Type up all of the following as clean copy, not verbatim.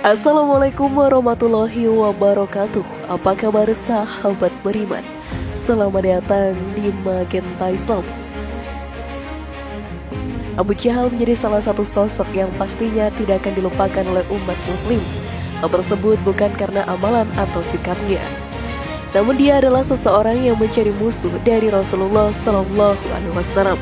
Assalamualaikum warahmatullahi wabarakatuh. Apa kabar sahabat beriman? Selamat datang di Magenta Islam. Abu Jahal menjadi salah satu sosok yang pastinya tidak akan dilupakan oleh umat muslim. Hal tersebut bukan karena amalan atau sikapnya, namun dia adalah seseorang yang mencari musuh dari Rasulullah SAW.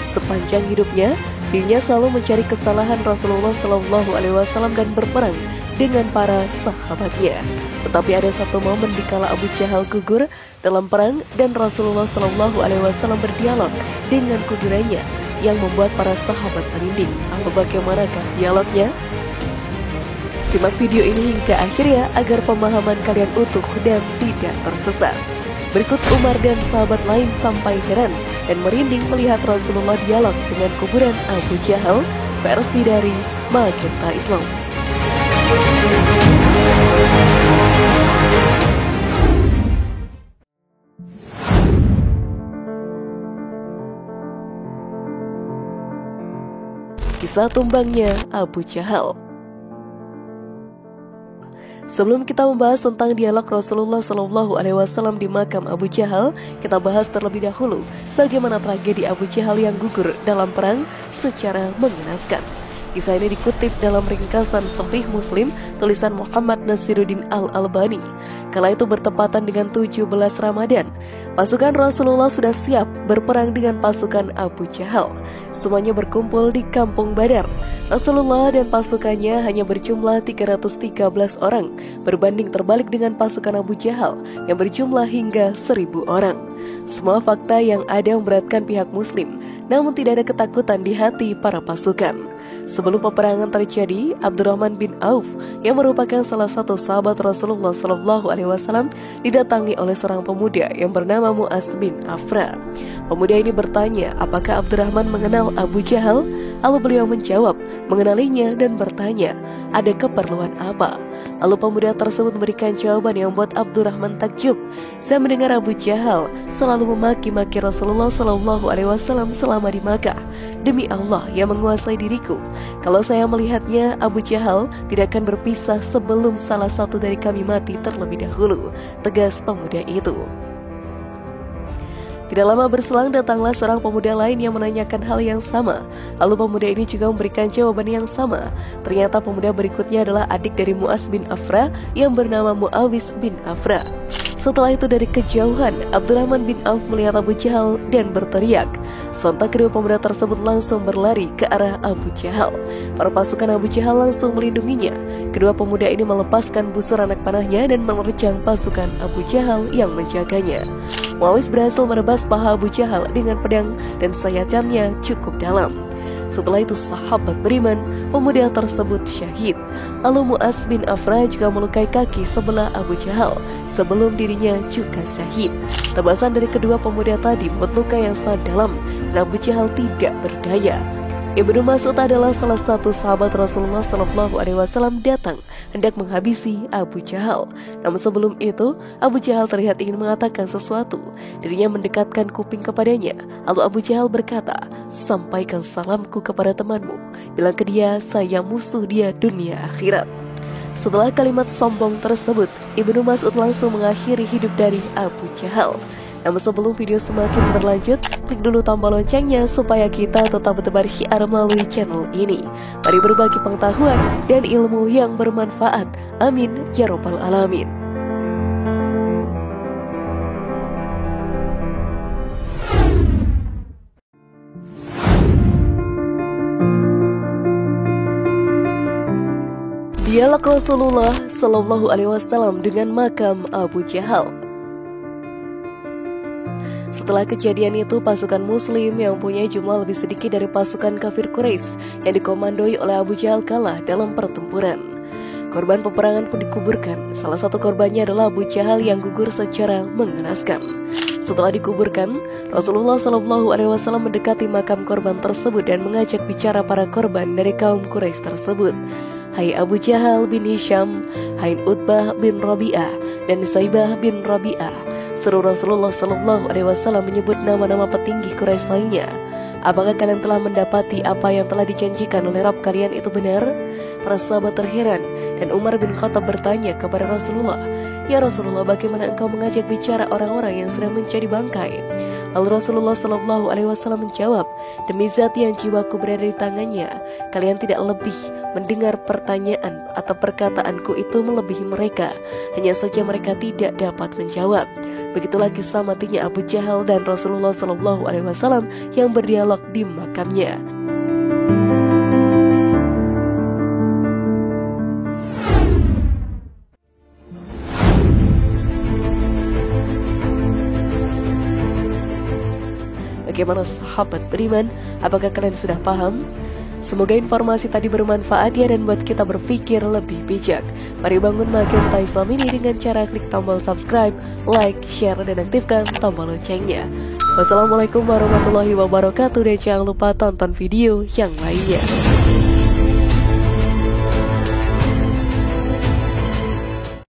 Sepanjang hidupnya, dirinya selalu mencari kesalahan Rasulullah SAW dan berperang dengan para sahabatnya. Tetapi ada satu momen dikala Abu Jahal gugur dalam perang dan Rasulullah SAW berdialog dengan kuburannya yang membuat para sahabat merinding. Lalu bagaimanakah dialognya? Simak video ini hingga akhir ya, agar pemahaman kalian utuh dan tidak tersesat. Berikut Umar dan sahabat lain sampai heran dan merinding melihat Rasulullah dialog dengan kuburan Abu Jahal, versi dari Magenta Islam. Kisah tumbangnya Abu Jahal. Sebelum kita membahas tentang dialog Rasulullah SAW di makam Abu Jahal, kita bahas terlebih dahulu bagaimana tragedi Abu Jahal yang gugur dalam perang secara mengenaskan. Kisah ini dikutip dalam ringkasan Sahih Muslim tulisan Muhammad Nasiruddin Al-Albani. Kala itu bertepatan dengan 17 Ramadan. Pasukan Rasulullah sudah siap berperang dengan pasukan Abu Jahal. Semuanya berkumpul di Kampung Badar. Rasulullah dan pasukannya hanya berjumlah 313 orang, berbanding terbalik dengan pasukan Abu Jahal yang berjumlah hingga 1000 orang. Semua fakta yang ada memberatkan pihak muslim, namun tidak ada ketakutan di hati para pasukan. Sebelum peperangan terjadi, Abdurrahman bin Auf yang merupakan salah satu sahabat Rasulullah SAW didatangi oleh seorang pemuda yang bernama Mu'az bin Afra. Pemuda ini bertanya apakah Abdurrahman mengenal Abu Jahal. Lalu beliau menjawab mengenalinya dan bertanya ada keperluan apa. Lalu pemuda tersebut memberikan jawaban yang membuat Abdurrahman takjub. Saya mendengar Abu Jahal selalu memaki-maki Rasulullah SAW selama di Makkah. Demi Allah yang menguasai diriku, kalau saya melihatnya, Abu Jahal tidak akan berpisah sebelum salah satu dari kami mati terlebih dahulu, tegas pemuda itu. Tidak lama berselang datanglah seorang pemuda lain yang menanyakan hal yang sama. Lalu pemuda ini juga memberikan jawaban yang sama. Ternyata pemuda berikutnya adalah adik dari Mu'az bin Afra yang bernama Mu'awis bin Afra. Setelah itu dari kejauhan, Abdurrahman bin Auf melihat Abu Jahal dan berteriak. Sontak kedua pemuda tersebut langsung berlari ke arah Abu Jahal. Para pasukan Abu Jahal langsung melindunginya. Kedua pemuda ini melepaskan busur anak panahnya dan menerjang pasukan Abu Jahal yang menjaganya. Mu'awis berhasil menebas paha Abu Jahal dengan pedang dan sayatannya cukup dalam. Setelah itu sahabat beriman, pemuda tersebut syahid. Lalu Mu'az bin Afra juga melukai kaki sebelah Abu Jahal sebelum dirinya juga syahid. Tebasan dari kedua pemuda tadi membuat luka yang sangat dalam dan Abu Jahal tidak berdaya. Ibnu Mas'ud adalah salah satu sahabat Rasulullah SAW datang hendak menghabisi Abu Jahal. Namun sebelum itu, Abu Jahal terlihat ingin mengatakan sesuatu. Dirinya mendekatkan kuping kepadanya. Lalu Abu Jahal berkata, sampaikan salamku kepada temanmu. Bilang ke dia, saya musuh dia dunia akhirat. Setelah kalimat sombong tersebut, Ibnu Mas'ud langsung mengakhiri hidup dari Abu Jahal. Namun sebelum video semakin berlanjut, klik dulu tombol loncengnya supaya kita tetap bertebar syiar melalui channel ini. Mari berbagi pengetahuan dan ilmu yang bermanfaat. Amin ya rabbal alamin. Dialog Rasulullah SAW dengan makam Abu Jahal. Setelah kejadian itu, pasukan muslim yang mempunyai jumlah lebih sedikit dari pasukan kafir Quraisy yang dikomandoi oleh Abu Jahal kalah dalam pertempuran. Korban peperangan pun dikuburkan. Salah satu korbannya adalah Abu Jahal yang gugur secara mengenaskan. Setelah dikuburkan, Rasulullah SAW mendekati makam korban tersebut dan mengajak bicara para korban dari kaum Quraisy tersebut. Hai Abu Jahal bin Hisham, hai Utbah bin Rabi'ah dan Saibah bin Rabi'ah. Seru Rasulullah SAW menyebut nama-nama petinggi Quraisy lainnya. Apakah kalian telah mendapati apa yang telah dijanjikan oleh Rabb kalian itu benar? Para sahabat terheran, dan Umar bin Khattab bertanya kepada Rasulullah, "Ya Rasulullah, bagaimana engkau mengajak bicara orang-orang yang sedang menjadi bangkai?" Lalu Rasulullah Shallallahu Alaihi Wasallam menjawab, "Demi zat yang jiwaku berada di tangannya, kalian tidak lebih mendengar pertanyaan atau perkataanku itu melebihi mereka. Hanya saja mereka tidak dapat menjawab." Begitulah kisah matinya Abu Jahal dan Rasulullah Shallallahu Alaihi Wasallam yang berdialog di makamnya. Bagaimana sahabat beriman? Apakah kalian sudah paham? Semoga informasi tadi bermanfaat ya dan buat kita berpikir lebih bijak. Mari bangun Magenta Islam ini dengan cara klik tombol subscribe, like, share, dan aktifkan tombol loncengnya. Wassalamualaikum warahmatullahi wabarakatuh dan jangan lupa tonton video yang lainnya.